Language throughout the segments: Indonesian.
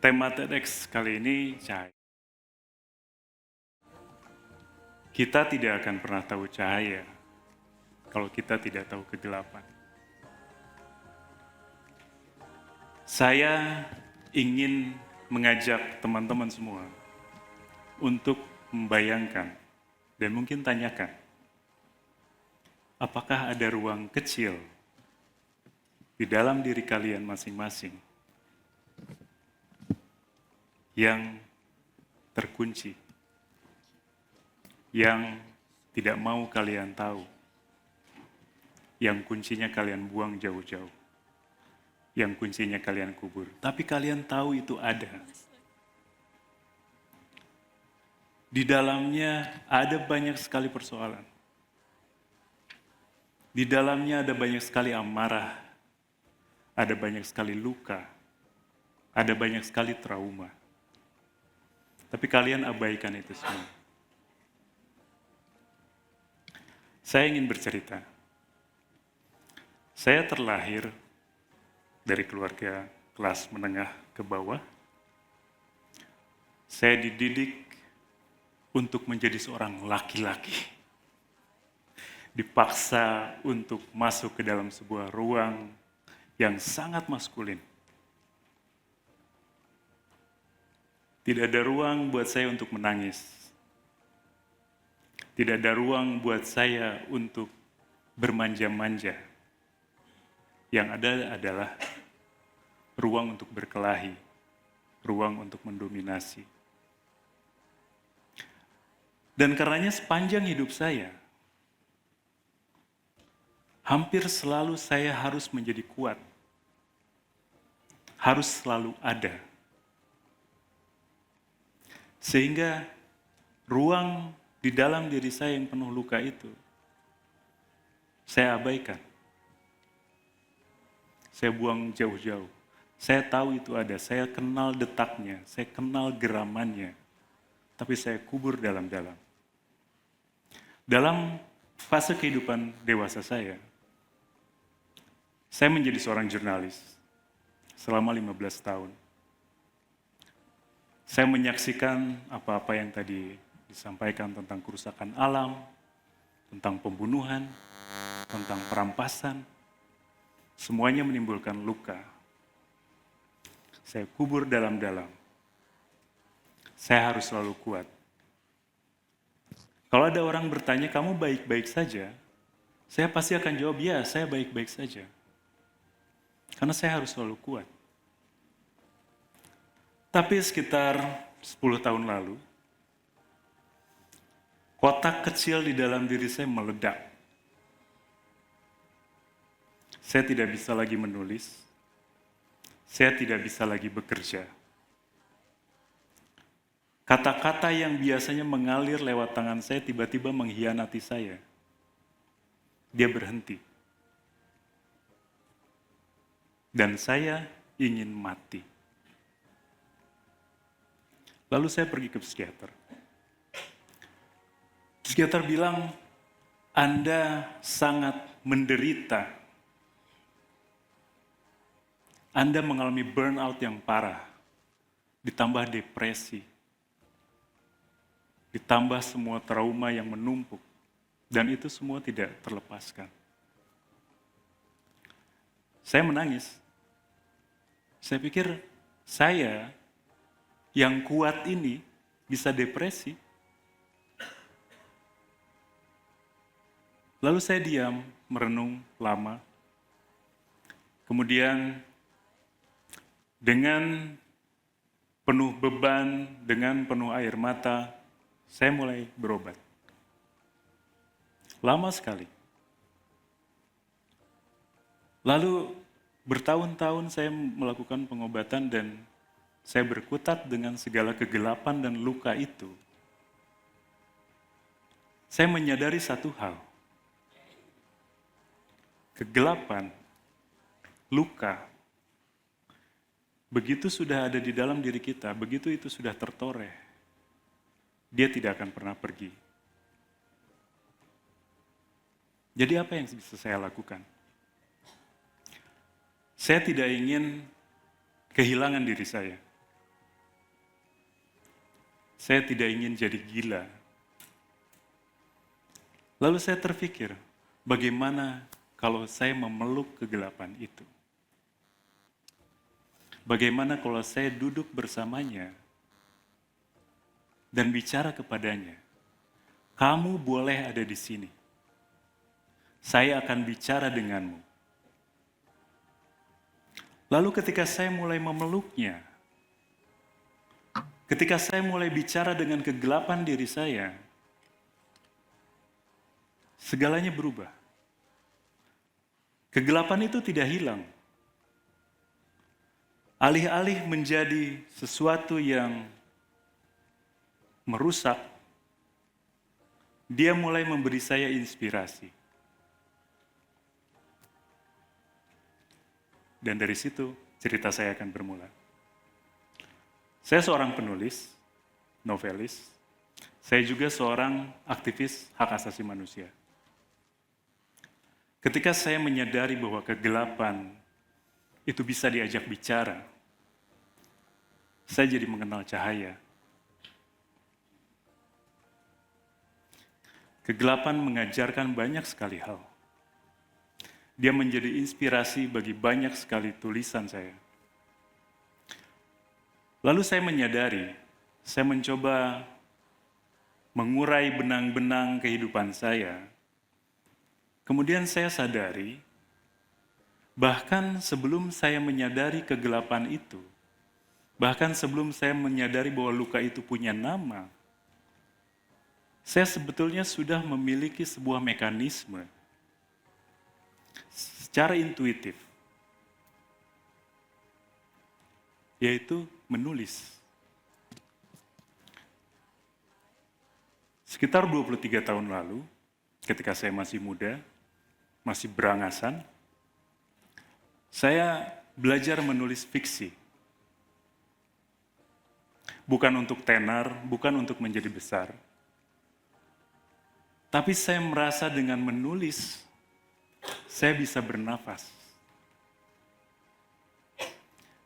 Tema TEDx kali ini cahaya. Kita tidak akan pernah tahu cahaya kalau kita tidak tahu kegelapan. Saya ingin mengajak teman-teman semua untuk membayangkan dan mungkin tanyakan, apakah ada ruang kecil di dalam diri kalian masing-masing yang terkunci, yang tidak mau kalian tahu, yang kuncinya kalian buang jauh-jauh, yang kuncinya kalian kubur. Tapi kalian tahu itu ada. Di dalamnya ada banyak sekali persoalan. Di dalamnya ada banyak sekali amarah, ada banyak sekali luka, ada banyak sekali trauma. Tapi kalian abaikan itu semua. Saya ingin bercerita. Saya terlahir dari keluarga kelas menengah ke bawah. Saya dididik untuk menjadi seorang laki-laki. Dipaksa untuk masuk ke dalam sebuah ruang yang sangat maskulin. Tidak ada ruang buat saya untuk menangis. Tidak ada ruang buat saya untuk bermanja-manja. Yang ada adalah ruang untuk berkelahi, ruang untuk mendominasi. Dan karenanya sepanjang hidup saya, hampir selalu saya harus menjadi kuat. Harus selalu ada. Sehingga ruang di dalam diri saya yang penuh luka itu, saya abaikan. Saya buang jauh-jauh. Saya tahu itu ada, saya kenal detaknya, saya kenal geramannya. Tapi saya kubur dalam-dalam. Dalam fase kehidupan dewasa saya menjadi seorang jurnalis selama 15 tahun. Saya menyaksikan apa-apa yang tadi disampaikan tentang kerusakan alam, tentang pembunuhan, tentang perampasan. Semuanya menimbulkan luka. Saya kubur dalam-dalam. Saya harus selalu kuat. Kalau ada orang bertanya, kamu baik-baik saja? Saya pasti akan jawab, ya, saya baik-baik saja. Karena saya harus selalu kuat. Tapi sekitar 10 tahun lalu, kotak kecil di dalam diri saya meledak. Saya tidak bisa lagi menulis. Saya tidak bisa lagi bekerja. Kata-kata yang biasanya mengalir lewat tangan saya tiba-tiba mengkhianati saya. Dia berhenti. Dan saya ingin mati. Lalu saya pergi ke psikiater. Psikiater bilang, Anda sangat menderita. Anda mengalami burnout yang parah, ditambah depresi, ditambah semua trauma yang menumpuk, dan itu semua tidak terlepaskan. Saya menangis. Saya pikir, saya yang kuat ini bisa depresi. Lalu saya diam, merenung lama. Kemudian dengan penuh beban, dengan penuh air mata, saya mulai berobat. Lama sekali. Lalu bertahun-tahun saya melakukan pengobatan dan saya berkutat dengan segala kegelapan dan luka itu. Saya menyadari satu hal. Kegelapan, luka, begitu sudah ada di dalam diri kita, begitu itu sudah tertoreh, dia tidak akan pernah pergi. Jadi apa yang bisa saya lakukan? Saya tidak ingin kehilangan diri saya. Saya tidak ingin jadi gila. Lalu saya terpikir, bagaimana kalau saya memeluk kegelapan itu? Bagaimana kalau saya duduk bersamanya dan bicara kepadanya, kamu boleh ada di sini. Saya akan bicara denganmu. Lalu ketika saya mulai memeluknya, ketika saya mulai bicara dengan kegelapan diri saya, segalanya berubah. Kegelapan itu tidak hilang. Alih-alih menjadi sesuatu yang merusak, dia mulai memberi saya inspirasi. Dan dari situ cerita saya akan bermula. Saya seorang penulis, novelis. Saya juga seorang aktivis hak asasi manusia. Ketika saya menyadari bahwa kegelapan itu bisa diajak bicara, saya jadi mengenal cahaya. Kegelapan mengajarkan banyak sekali hal. Dia menjadi inspirasi bagi banyak sekali tulisan saya. Lalu saya menyadari, saya mencoba mengurai benang-benang kehidupan saya. Kemudian saya sadari, bahkan sebelum saya menyadari kegelapan itu, bahkan sebelum saya menyadari bahwa luka itu punya nama, saya sebetulnya sudah memiliki sebuah mekanisme secara intuitif, yaitu menulis. Sekitar 23 tahun lalu, ketika saya masih muda, masih berangasan, saya belajar menulis fiksi. Bukan untuk tenar, bukan untuk menjadi besar. Tapi saya merasa dengan menulis, saya bisa bernafas.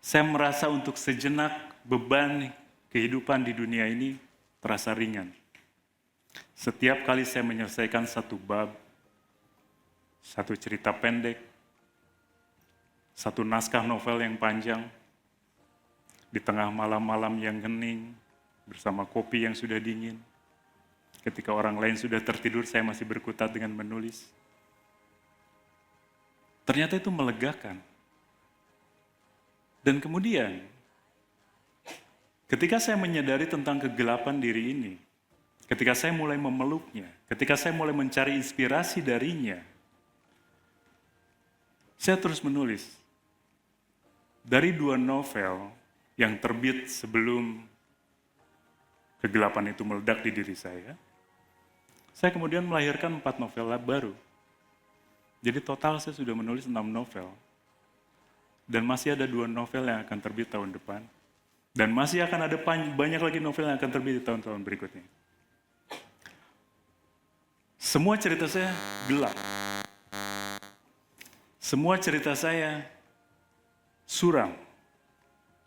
Saya merasa untuk sejenak beban kehidupan di dunia ini terasa ringan. Setiap kali saya menyelesaikan satu bab, satu cerita pendek, satu naskah novel yang panjang, di tengah malam-malam yang hening, bersama kopi yang sudah dingin, ketika orang lain sudah tertidur, saya masih berkutat dengan menulis. Ternyata itu melegakan. Dan kemudian, ketika saya menyadari tentang kegelapan diri ini, ketika saya mulai memeluknya, ketika saya mulai mencari inspirasi darinya, saya terus menulis. Dari 2 novel yang terbit sebelum kegelapan itu meledak di diri saya kemudian melahirkan 4 novel baru. Jadi total saya sudah menulis 6 novel. Dan masih ada 2 novel yang akan terbit tahun depan. Dan masih akan ada banyak lagi novel yang akan terbit di tahun-tahun berikutnya. Semua cerita saya gelap. Semua cerita saya suram.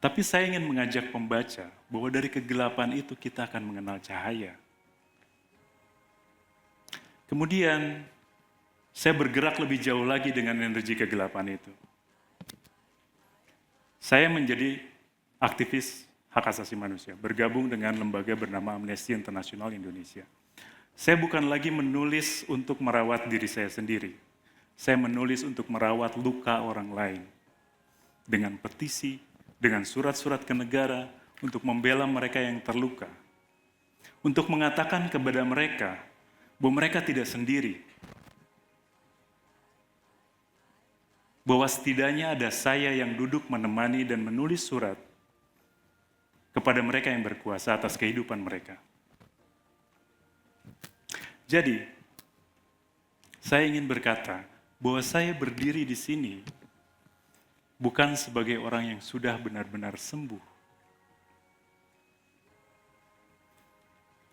Tapi saya ingin mengajak pembaca bahwa dari kegelapan itu kita akan mengenal cahaya. Kemudian, saya bergerak lebih jauh lagi dengan energi kegelapan itu. Saya menjadi aktivis hak asasi manusia, bergabung dengan lembaga bernama Amnesty International Indonesia. Saya bukan lagi menulis untuk merawat diri saya sendiri. Saya menulis untuk merawat luka orang lain. Dengan petisi, dengan surat-surat ke negara, untuk membela mereka yang terluka. Untuk mengatakan kepada mereka bahwa mereka tidak sendiri. Bahwa setidaknya ada saya yang duduk menemani dan menulis surat kepada mereka yang berkuasa atas kehidupan mereka. Jadi, saya ingin berkata bahwa saya berdiri di sini bukan sebagai orang yang sudah benar-benar sembuh.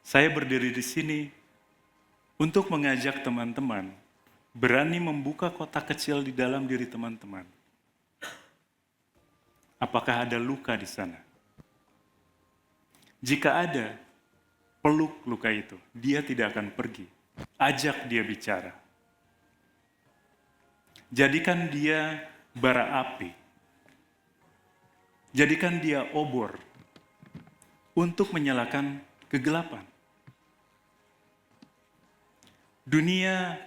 Saya berdiri di sini untuk mengajak teman-teman berani membuka kotak kecil di dalam diri teman-teman. Apakah ada luka di sana? Jika ada, peluk luka itu. Dia tidak akan pergi. Ajak dia bicara. Jadikan dia bara api. Jadikan dia obor untuk menyalakan kegelapan. Dunia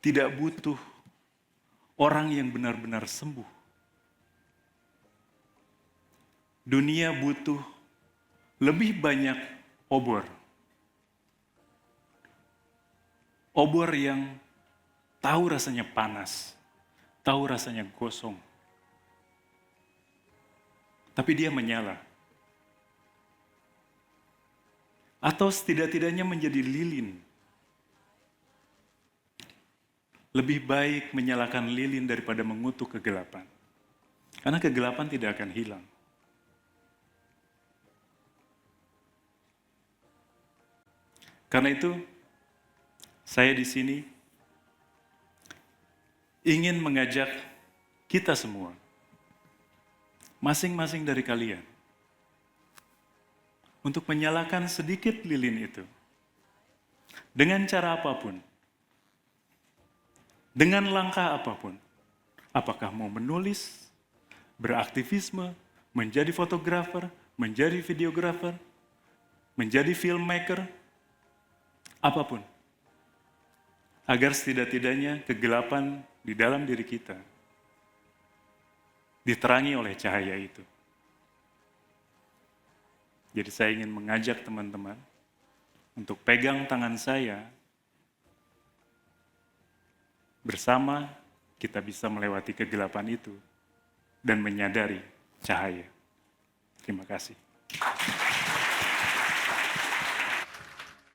tidak butuh orang yang benar-benar sembuh. Dunia butuh lebih banyak obor. Obor yang tahu rasanya panas, tahu rasanya gosong. Tapi dia menyala. Atau setidak-tidaknya menjadi lilin. Lebih baik menyalakan lilin daripada mengutuk kegelapan. Karena kegelapan tidak akan hilang. Karena itu, saya di sini ingin mengajak kita semua, masing-masing dari kalian, untuk menyalakan sedikit lilin itu. Dengan cara apapun. Dengan langkah apapun. Apakah mau menulis, beraktivisme, menjadi fotografer, menjadi videografer, menjadi filmmaker, apapun. Agar setidak-tidaknya kegelapan di dalam diri kita diterangi oleh cahaya itu. Jadi saya ingin mengajak teman-teman untuk pegang tangan saya. Bersama kita bisa melewati kegelapan itu dan menyadari cahaya. Terima kasih.